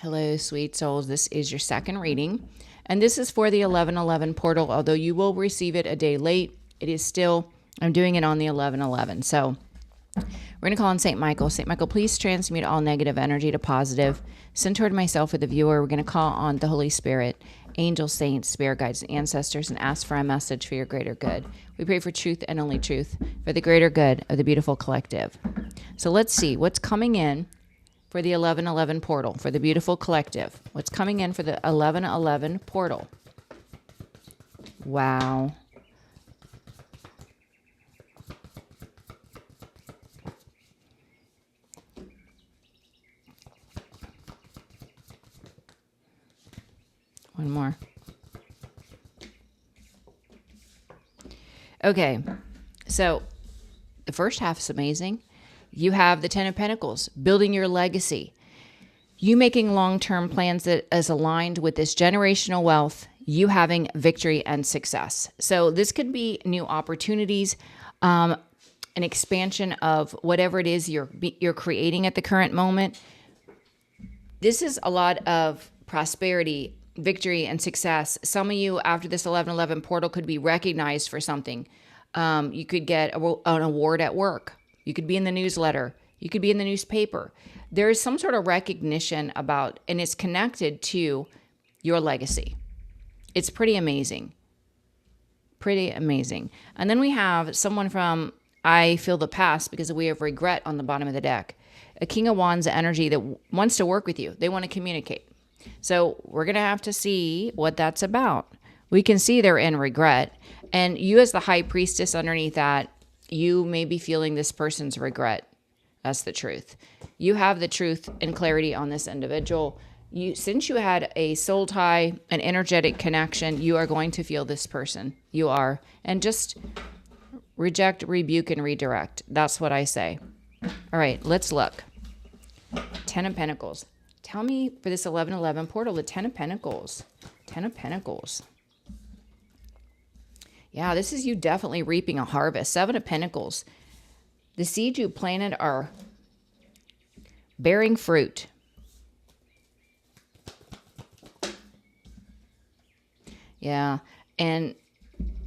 Hello, sweet souls. This is your second reading, and this is for the 1111 portal. Although you will receive it a day late, it is still, I'm doing it on the 1111. So we're going to call on St. Michael. St. Michael, please transmute all negative energy to positive. Send toward myself or the viewer. We're going to call on the Holy Spirit, angels, saints, spirit guides, and ancestors, and ask for a message for your greater good. We pray for truth and only truth, for the greater good of the beautiful collective. So let's see what's coming in for the 1111 portal, for the beautiful collective. What's coming in for the 1111 portal? Wow. One more. Okay, so the first half is amazing. You have the Ten of Pentacles, building your legacy. You making long-term plans that is aligned with this generational wealth, you having victory and success. So this could be new opportunities, an expansion of whatever it is you're creating at the current moment. This is a lot of prosperity, victory, and success. Some of you, after this 1111 portal, could be recognized for something. You could get an award at work. You could be in the newsletter. You could be in the newspaper. There is some sort of recognition about, and it's connected to your legacy. It's pretty amazing. Pretty amazing. And then we have someone from, I feel the past, because we have regret on the bottom of the deck. A King of Wands energy that wants to work with you. They want to communicate. So we're going to have to see what that's about. We can see they're in regret. And you as the high priestess underneath that, you may be feeling this person's regret. That's the truth. You have the truth and clarity on this individual. Since you had a soul tie, an energetic connection, you are going to feel this person. You are. And just reject, rebuke, and redirect. That's what I say. All right, let's look. Ten of Pentacles. Tell me for this 1111 portal, the Ten of Pentacles. Ten of Pentacles. Yeah, this is you definitely reaping a harvest. Seven of Pentacles. The seeds you planted are bearing fruit. Yeah, and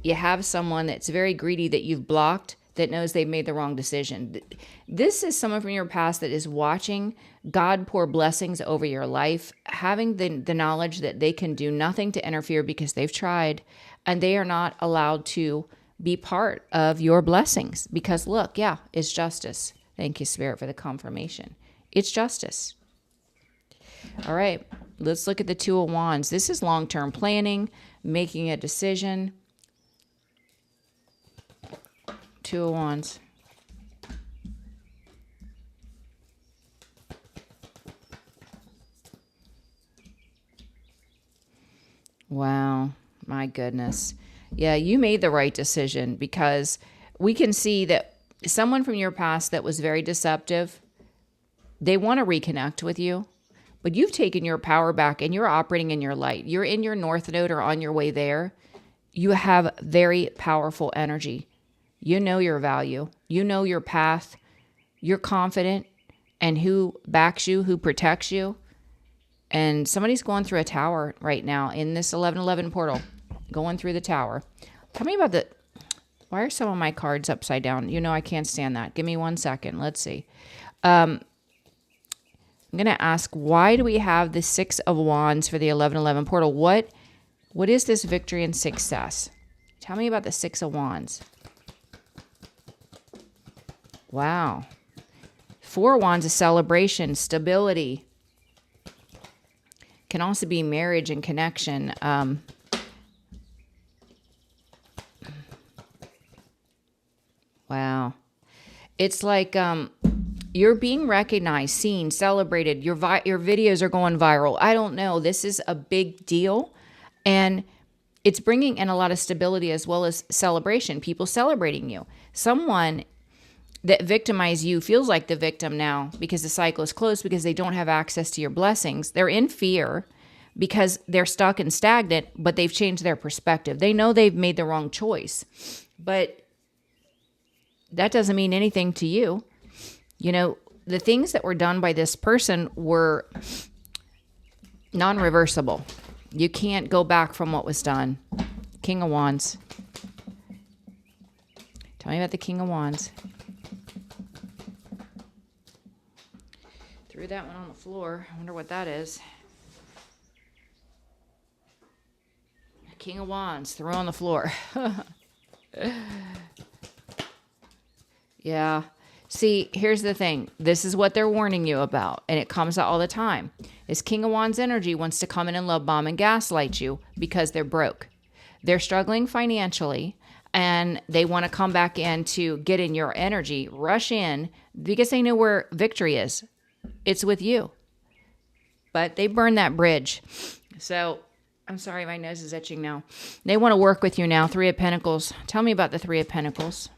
you have someone that's very greedy that you've blocked, that knows they've made the wrong decision. This is someone from your past that is watching God pour blessings over your life, having the knowledge that they can do nothing to interfere because they've tried, and they are not allowed to be part of your blessings. Because look, yeah, it's justice. Thank you, Spirit, for the confirmation. It's justice. All right, let's look at the Two of Wands. This is long-term planning, making a decision. Two of Wands. Wow, my goodness. Yeah, you made the right decision, because we can see that someone from your past that was very deceptive, they want to reconnect with you, but you've taken your power back and you're operating in your light. You're in your North Node or on your way there. You have very powerful energy. You know your value. You know your path. You're confident and who backs you, who protects you. And somebody's going through a tower right now in this 1111 portal, going through the tower. Tell me about why are some of my cards upside down? You know, I can't stand that. Give me 1 second. Let's see. I'm going to ask, why do we have the Six of Wands for the 1111 portal? What is this victory and success? Tell me about the Six of Wands. Wow. Four of Wands is celebration, stability. Can also be marriage and connection. Wow. It's like you're being recognized, seen, celebrated. Your videos are going viral. I don't know. This is a big deal. And it's bringing in a lot of stability as well as celebration. People celebrating you. Someone that victimized you feels like the victim now because the cycle is closed, because they don't have access to your blessings. They're in fear because they're stuck and stagnant, but they've changed their perspective. They know they've made the wrong choice, but that doesn't mean anything to you. You know, the things that were done by this person were Non-reversible. You can't go back from what was done. King of Wands. Tell me about the King of Wands. Threw that one on the floor. I wonder what that is. King of Wands, throw on the floor. Yeah. See, here's the thing. This is what they're warning you about, and it comes out all the time. This King of Wands energy wants to come in and love bomb and gaslight you because they're broke. They're struggling financially, and they want to come back in to get in your energy, rush in, because they know where victory is. It's with you. But they burned that bridge. So, I'm sorry, my nose is itching now. They want to work with you now. Three of Pentacles. Tell me about the Three of Pentacles.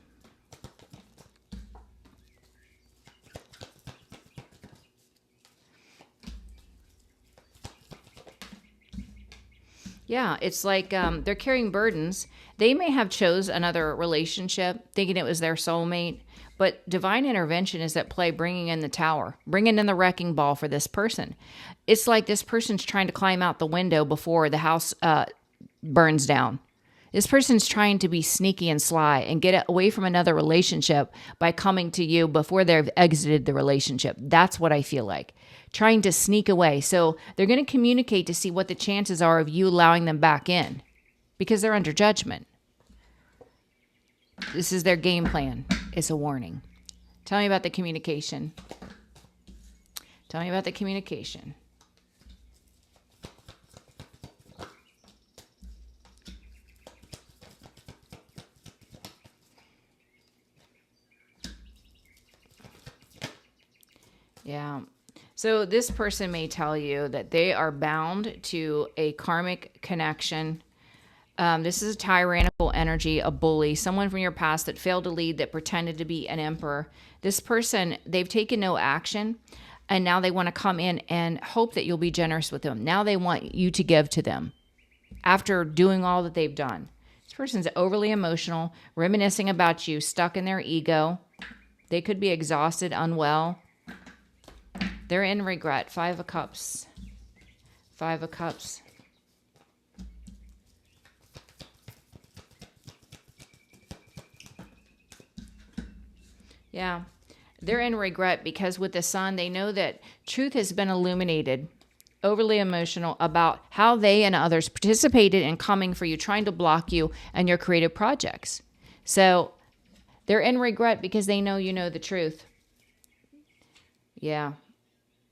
Yeah, it's like they're carrying burdens. They may have chose another relationship thinking it was their soulmate, but divine intervention is at play, bringing in the tower, bringing in the wrecking ball for this person. It's like this person's trying to climb out the window before the house burns down. This person's trying to be sneaky and sly and get away from another relationship by coming to you before they've exited the relationship. That's what I feel like. Trying to sneak away. So they're going to communicate to see what the chances are of you allowing them back in because they're under judgment. This is their game plan. It's a warning. Tell me about the communication. Tell me about the communication. Yeah. So this person may tell you that they are bound to a karmic connection. This is a tyrannical energy, a bully, someone from your past that failed to lead, that pretended to be an emperor. This person, they've taken no action, and now they want to come in and hope that you'll be generous with them. Now they want you to give to them after doing all that they've done. This person's overly emotional, reminiscing about you, stuck in their ego. They could be exhausted, unwell. They're in regret. Five of Cups. Five of Cups. Yeah. They're in regret because with the Sun, they know that truth has been illuminated. Overly emotional about how they and others participated in coming for you, trying to block you and your creative projects. So they're in regret because they know you know the truth. Yeah.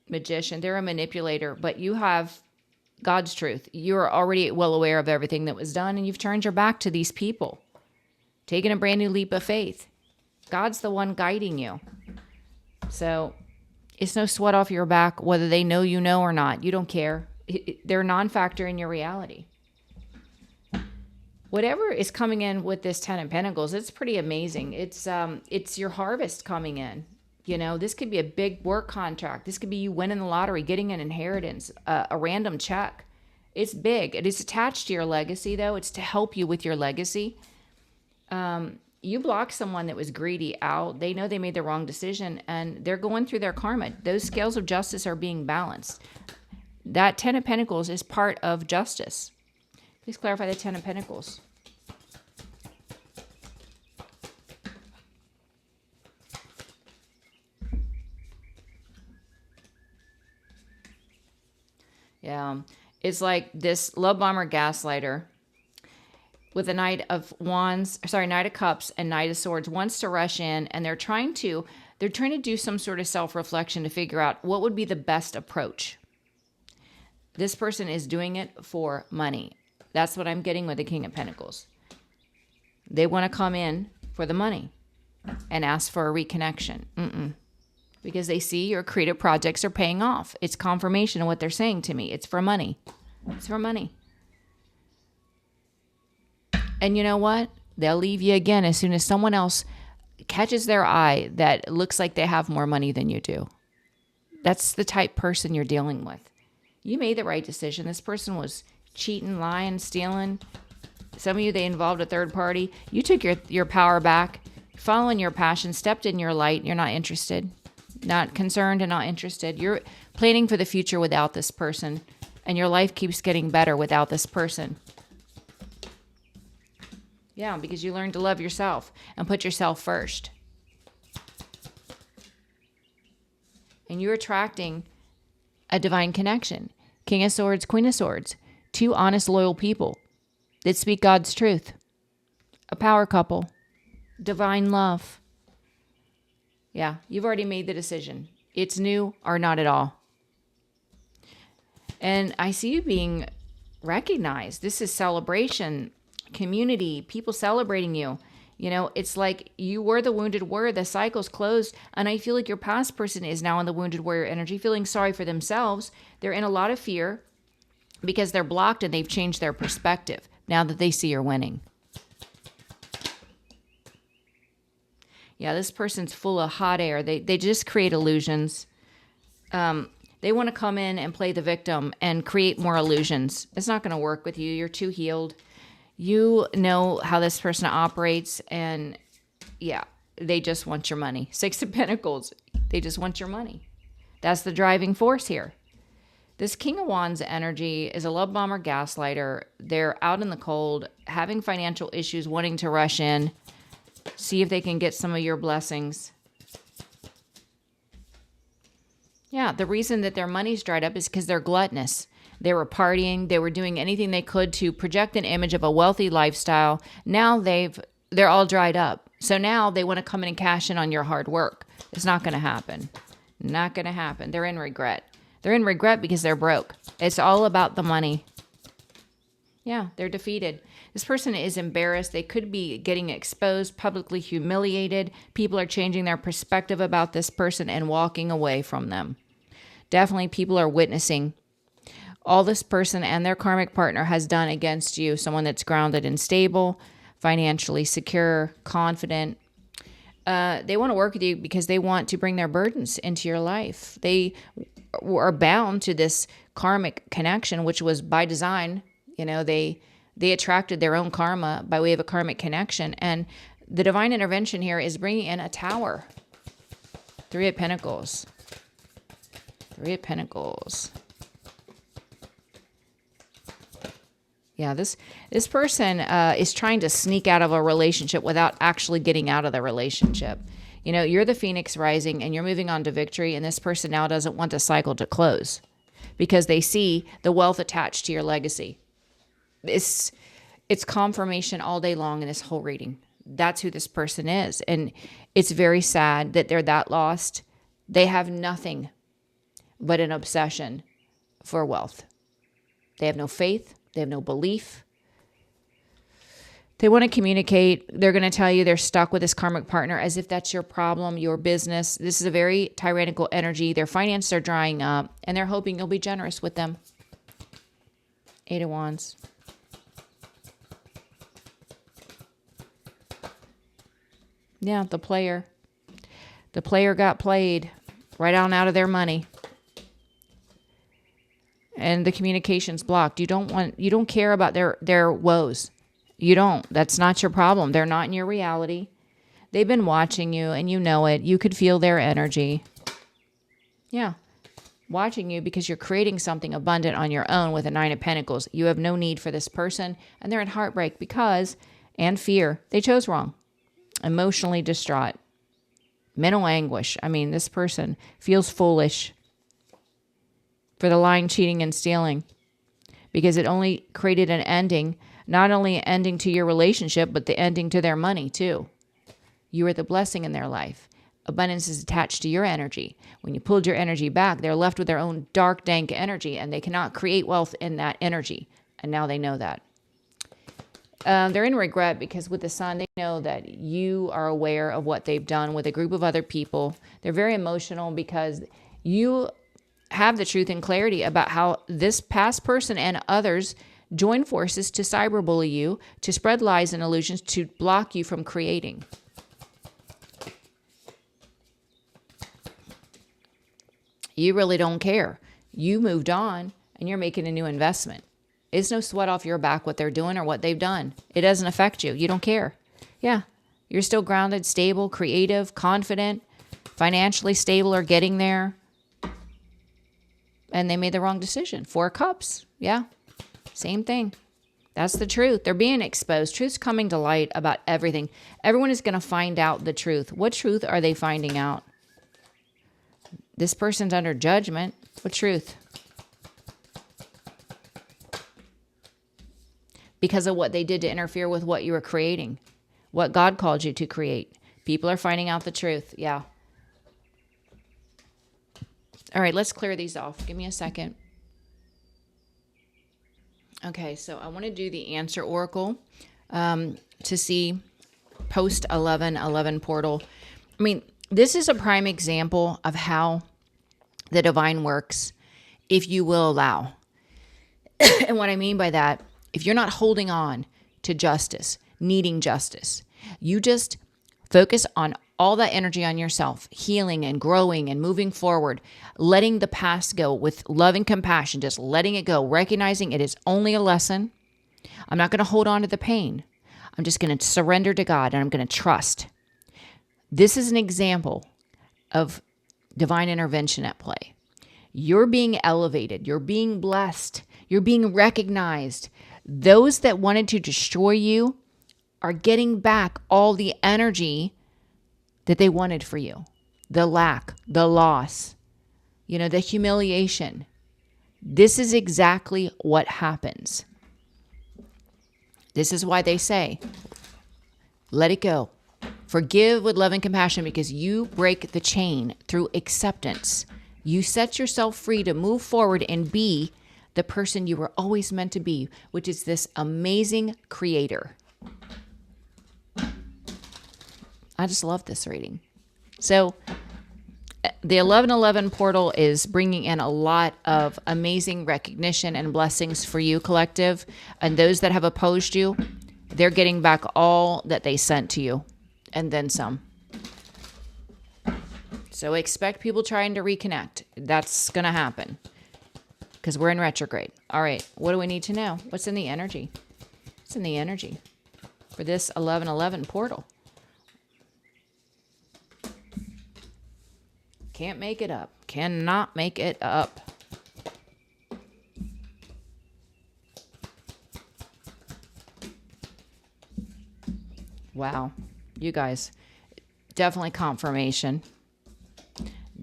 Magician. They're a manipulator, but you have God's truth. You are already well aware of everything that was done, and you've turned your back to these people, taken a brand new leap of faith. God's the one guiding you. So it's no sweat off your back whether they know you know or not. You don't care. They're a non-factor in your reality. Whatever is coming in with this Ten of Pentacles, it's pretty amazing. It's your harvest coming in. You know, this could be a big work contract. This could be you winning the lottery, getting an inheritance, a random check. It's big. It is attached to your legacy, though. It's to help you with your legacy. You block someone that was greedy out. They know they made the wrong decision, and they're going through their karma. Those scales of justice are being balanced. That Ten of Pentacles is part of justice. Please clarify the Ten of Pentacles. Yeah, it's like this love bomber gaslighter with a Knight of Wands, sorry, Knight of Cups and Knight of Swords wants to rush in, and they're trying to do some sort of self-reflection to figure out what would be the best approach. This person is doing it for money. That's what I'm getting with the King of Pentacles. They want to come in for the money and ask for a reconnection. Because they see your creative projects are paying off. It's confirmation of what they're saying to me. It's for money. It's for money. And you know what? They'll leave you again as soon as someone else catches their eye that looks like they have more money than you do. That's the type person you're dealing with. You made the right decision. This person was cheating, lying, stealing. Some of you, they involved a third party. You took your power back, following your passion, stepped in your light. You're not interested. Not concerned and not interested. You're planning for the future without this person. and your life keeps getting better without this person. Yeah, because you learn to love yourself and put yourself first. And you're attracting a divine connection. King of Swords, Queen of Swords. Two honest, loyal people that speak God's truth. A power couple. Divine love. Yeah, you've already made the decision. It's new or not at all. And I see you being recognized. This is celebration, community, people celebrating you. You know, it's like you were the wounded warrior, the cycle's closed, and I feel like your past person is now in the wounded warrior energy, feeling sorry for themselves. They're in a lot of fear because they're blocked and they've changed their perspective now that they see you're winning. Yeah, this person's full of hot air. They just create illusions. They want to come in and play the victim and create more illusions. It's not going to work with you. You're too healed. You know how this person operates, and yeah, they just want your money. Six of Pentacles. They just want your money. That's the driving force here. This King of Wands energy is a love bomber, gaslighter. They're out in the cold, having financial issues, wanting to rush in, see if they can get some of your blessings. Yeah, the reason that their money's dried up is because they're gluttonous. They were partying. They were doing anything they could to project an image of a wealthy lifestyle. Now they're all dried up. So now they want to come in and cash in on your hard work. It's not going to happen. Not going to happen. They're in regret. They're in regret because they're broke. It's all about the money. Yeah, they're defeated. This person is embarrassed. They could be getting exposed, publicly humiliated. People are changing their perspective about this person and walking away from them. Definitely people are witnessing all this person and their karmic partner has done against you. Someone that's grounded and stable, financially secure, confident. They want to work with you because they want to bring their burdens into your life. They are bound to this karmic connection, which was by design. You know, they attracted their own karma by way of a karmic connection. And the divine intervention here is bringing in a tower. Three of Pentacles. Three of Pentacles. Yeah, this person is trying to sneak out of a relationship without actually getting out of the relationship. You know, you're the Phoenix rising and you're moving on to victory, and this person now doesn't want the cycle to close because they see the wealth attached to your legacy. It's confirmation all day long in this whole reading. That's who this person is. And it's very sad that they're that lost. They have nothing but an obsession for wealth. They have no faith. They have no belief. They want to communicate. They're going to tell you they're stuck with this karmic partner as if that's your problem, your business. This is a very tyrannical energy. Their finances are drying up, and they're hoping you'll be generous with them. Eight of Wands. Yeah, the player. The player got played right on out of their money. And the communication's blocked. You don't care about their woes. You don't. That's not your problem. They're not in your reality. They've been watching you and you know it. You could feel their energy. Yeah. Watching you because you're creating something abundant on your own with a Nine of Pentacles. You have no need for this person, and they're in heartbreak because, and fear, they chose wrong. Emotionally distraught. Mental anguish. I mean, this person feels foolish for the lying, cheating, and stealing because it only created an ending, not only an ending to your relationship, but the ending to their money too. You are the blessing in their life. Abundance is attached to your energy. When you pulled your energy back, they're left with their own dark, dank energy, and they cannot create wealth in that energy. And now they know that. They're in regret because with the Sun, they know that you are aware of what they've done with a group of other people. They're very emotional because you have the truth and clarity about how this past person and others join forces to cyberbully you, to spread lies and illusions, to block you from creating. You really don't care. You moved on and you're making a new investment. It's no sweat off your back what they're doing or what they've done. It doesn't affect you. You don't care. Yeah, you're still grounded, stable, creative, confident, financially stable or getting there. and they made the wrong decision. 4 Cups. Yeah. Same thing. That's the truth. They're being exposed. Truth's coming to light about everything. Everyone is going to find out the truth. What truth are they finding out? This person's under judgment. What truth? Because of what they did to interfere with what you were creating. What God called you to create. People are finding out the truth. Yeah. All right, let's clear these off. Give me a second. Okay, so I want to do the answer oracle to see post 11:11 portal. I mean, this is a prime example of how the divine works if you will allow. And what I mean by that, if you're not holding on to justice, needing justice, you just focus on all that energy on yourself, healing and growing and moving forward, letting the past go with love and compassion, just letting it go, recognizing it is only a lesson. I'm not going to hold on to the pain. I'm just going to surrender to God and I'm going to trust. This is an example of divine intervention at play. You're being elevated. You're being blessed. You're being recognized. Those that wanted to destroy you are getting back all the energy that they wanted for you. The lack, the loss, the humiliation. This is exactly what happens. This is why they say, let it go. Forgive with love and compassion because you break the chain through acceptance. You set yourself free to move forward and be the person you were always meant to be, which is this amazing creator. I just love this reading. So the 11:11 portal is bringing in a lot of amazing recognition and blessings for you, collective. And those that have opposed you, they're getting back all that they sent to you and then some. So expect people trying to reconnect. That's going to happen because we're in retrograde. All right. What do we need to know? What's in the energy? What's in the energy for this 11:11 portal? Can't make it up. Cannot make it up. Wow. You guys, definitely confirmation.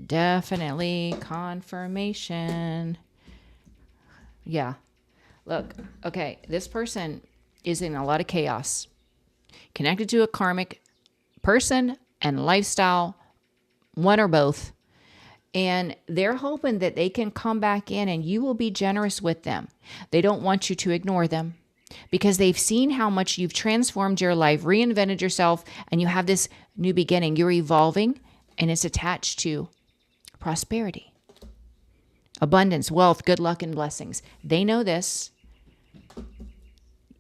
Definitely confirmation. Yeah. Look, okay, this person is in a lot of chaos. Connected to a karmic person and lifestyle, one or both. And they're hoping that they can come back in and you will be generous with them. They don't want you to ignore them because they've seen how much you've transformed your life, reinvented yourself, and you have this new beginning. You're evolving and it's attached to prosperity, abundance, wealth, good luck, and blessings. They know this.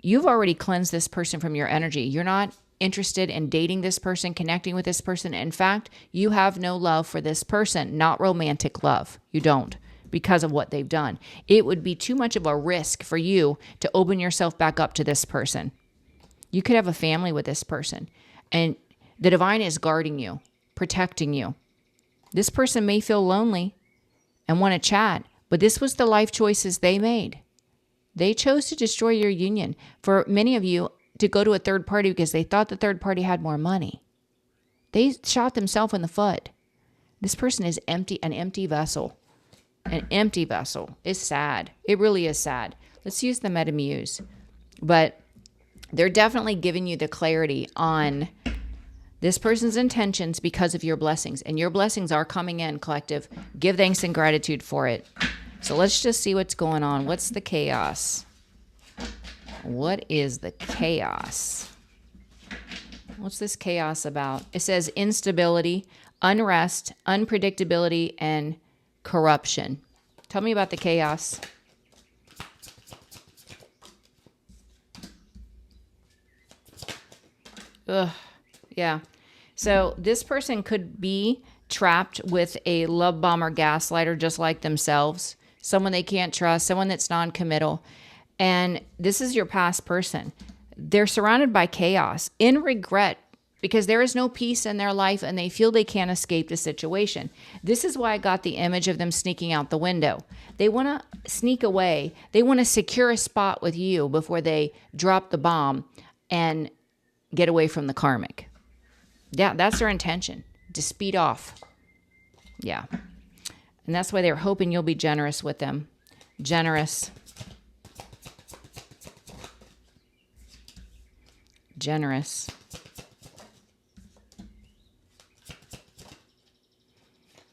You've already cleansed this person from your energy. You're not interested in dating this person, connecting with this person. In fact, you have no love for this person, not romantic love. You don't, because of what they've done. It would be too much of a risk for you to open yourself back up to this person. You could have a family with this person, and the divine is guarding you, protecting you. This person may feel lonely and want to chat, but this was the life choices they made. They chose to destroy your union. For many of you, to go to a third party because they thought the third party had more money. They shot themselves in the foot. This person is empty, an empty vessel. An empty vessel. It's sad. It really is sad. Let's use the Metamuse. But they're definitely giving you the clarity on this person's intentions because of your blessings. And your blessings are coming in, collective. Give thanks and gratitude for it. So let's just see what's going on. What's the chaos? What is the chaos? What's this chaos about? It says instability, unrest, unpredictability, and corruption. Tell me about the chaos. Ugh. Yeah. So this person could be trapped with a love bomb or gaslighter just like themselves. Someone they can't trust, someone that's non-committal. And this is your past person. They're surrounded by chaos, in regret because there is no peace in their life and they feel they can't escape the situation. This is why I got the image of them sneaking out the window. They want to sneak away. They want to secure a spot with you before they drop the bomb and get away from the karmic. Yeah, that's their intention, to speed off. Yeah. And that's why they're hoping you'll be generous with them. Generous. Generous.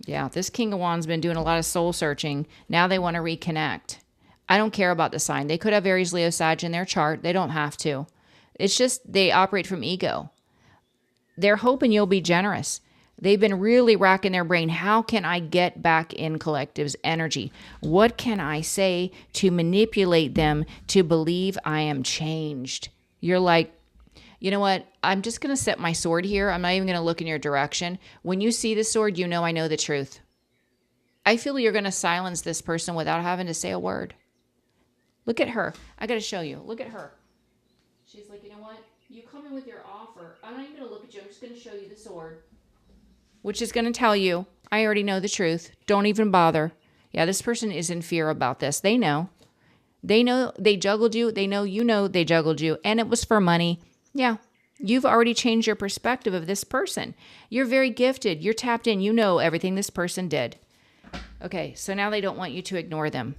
Yeah, this King of Wands been doing a lot of soul searching. Now they want to reconnect. I don't care about the sign. They could have Aries, Leo, Sag in their chart. They don't have to. It's just they operate from ego. They're hoping you'll be generous. They've been really racking their brain. How can I get back in collective's energy? What can I say to manipulate them to believe I am changed? You're like, you know what? I'm just going to set my sword here. I'm not even going to look in your direction. When you see the sword, you know I know the truth. I feel you're going to silence this person without having to say a word. Look at her. I got to show you. Look at her. She's like, you know what? You come in with your offer. I'm not even going to look at you. I'm just going to show you the sword. Which is going to tell you, I already know the truth. Don't even bother. Yeah, this person is in fear about this. They know. They know they juggled you. They know they juggled you. And it was for money. Yeah, you've already changed your perspective of this person. You're very gifted. You're tapped in. You know everything this person did. Okay, so now they don't want you to ignore them.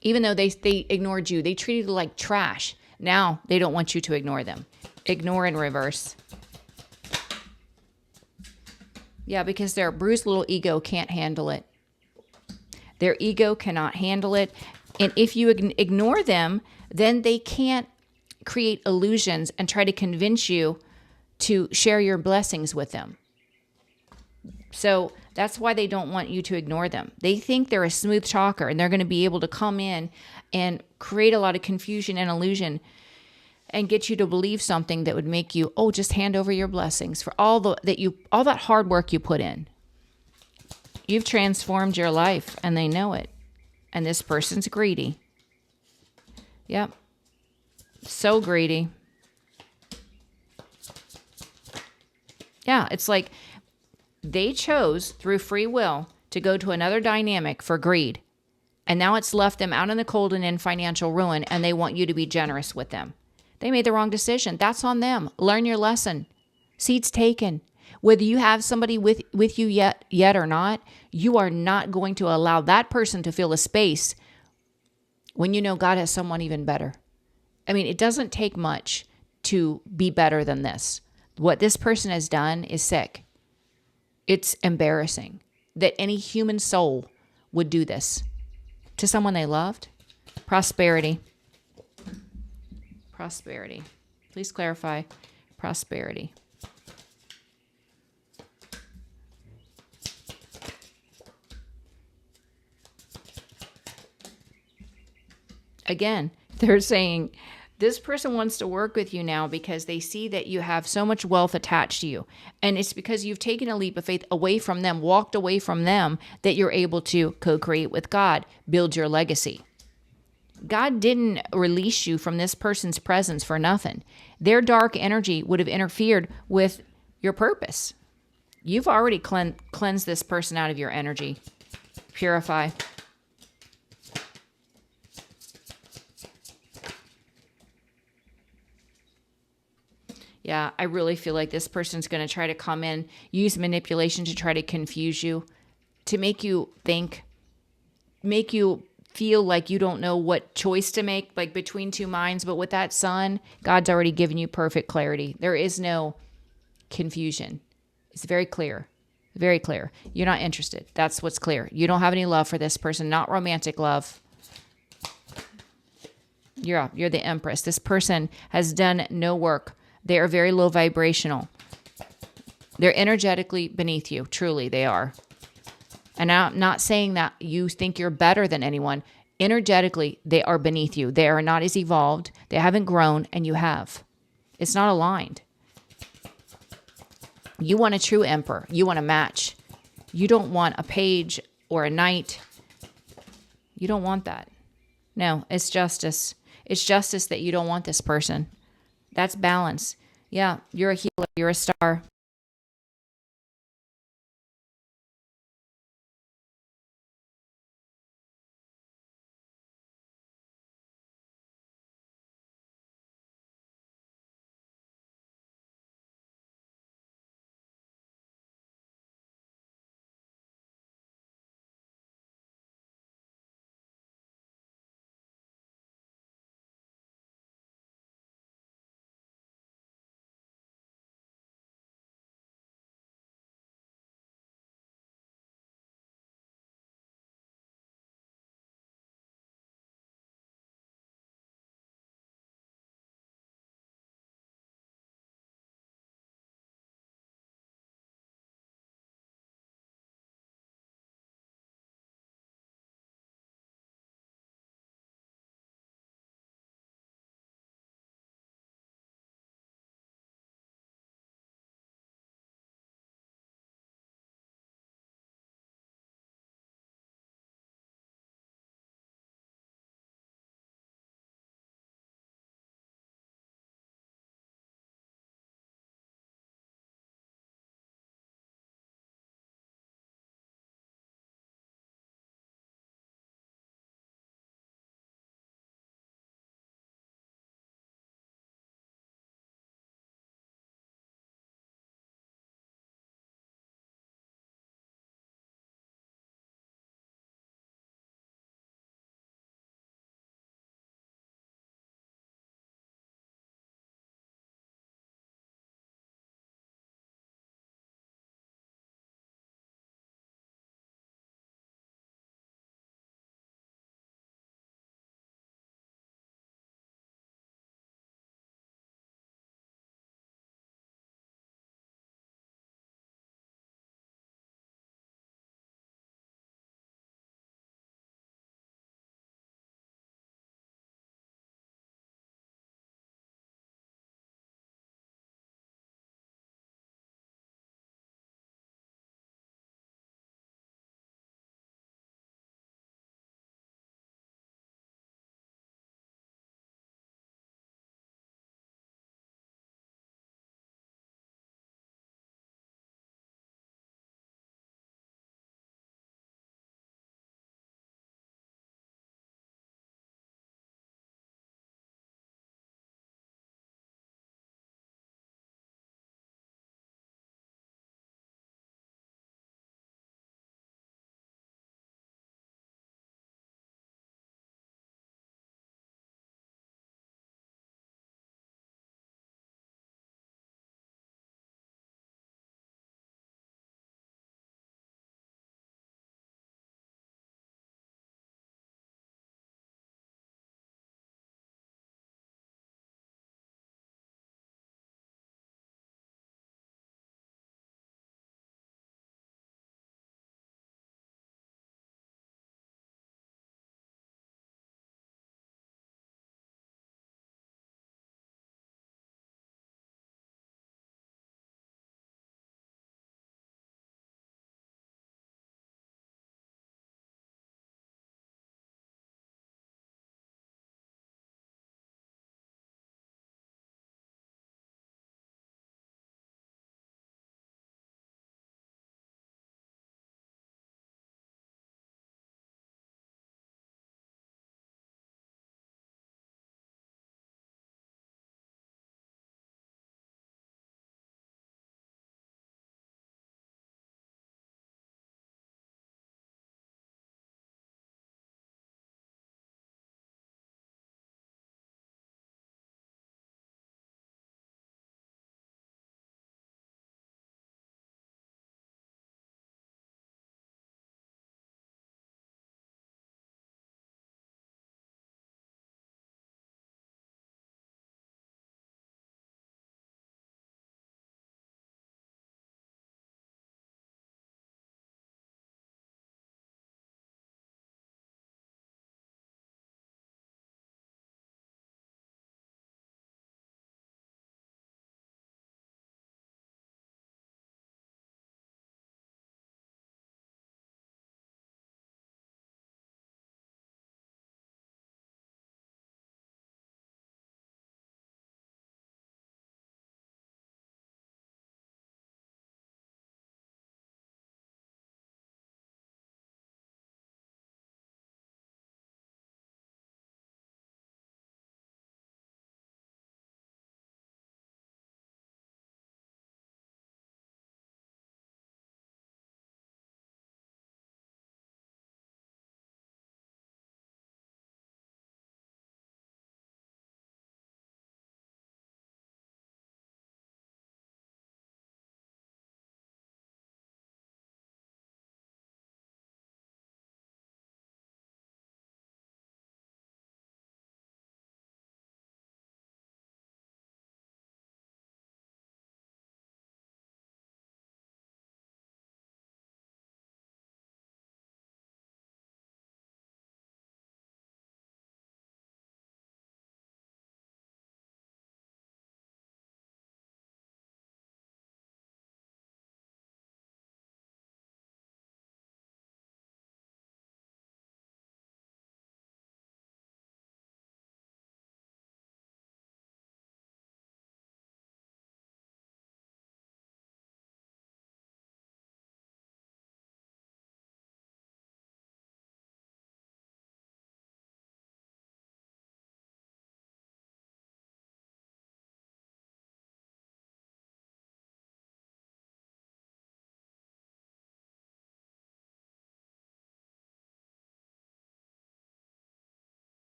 Even though they ignored you, they treated you like trash. Now they don't want you to ignore them. Ignore in reverse. Yeah, because their bruised little ego can't handle it. Their ego cannot handle it. And if you ignore them, then they can't create illusions and try to convince you to share your blessings with them. So that's why they don't want you to ignore them. They think they're a smooth talker and they're going to be able to come in and create a lot of confusion and illusion and get you to believe something that would make you, oh, just hand over your blessings for all that hard work you put in. You've transformed your life and they know it. And this person's greedy. Yep. So greedy. Yeah, it's like they chose through free will to go to another dynamic for greed. And now it's left them out in the cold and in financial ruin, and they want you to be generous with them. They made the wrong decision. That's on them. Learn your lesson. Seats taken. Whether you have somebody with you yet or not, you are not going to allow that person to fill a space when you know God has someone even better. I mean, it doesn't take much to be better than this. What this person has done is sick. It's embarrassing that any human soul would do this to someone they loved. Prosperity. Prosperity. Please clarify. Prosperity. Again, they're saying this person wants to work with you now because they see that you have so much wealth attached to you. And it's because you've taken a leap of faith away from them, walked away from them, that you're able to co-create with God, build your legacy. God didn't release you from this person's presence for nothing. Their dark energy would have interfered with your purpose. You've already cleansed this person out of your energy. Purify. Yeah, I really feel like this person's going to try to come in, use manipulation to try to confuse you, to make you think, make you feel like you don't know what choice to make, like between two minds. But with that sun, God's already given you perfect clarity. There is no confusion. It's very clear. Very clear. You're not interested. That's what's clear. You don't have any love for this person, not romantic love. You're the Empress. This person has done no work. They are very low vibrational. They're energetically beneath you. Truly, they are. And I'm not saying that you think you're better than anyone. Energetically, they are beneath you. They are not as evolved. They haven't grown, and you have. It's not aligned. You want a true emperor. You want a match. You don't want a page or a knight. You don't want that. No, it's justice. It's justice that you don't want this person. That's balance. Yeah, you're a healer. You're a star.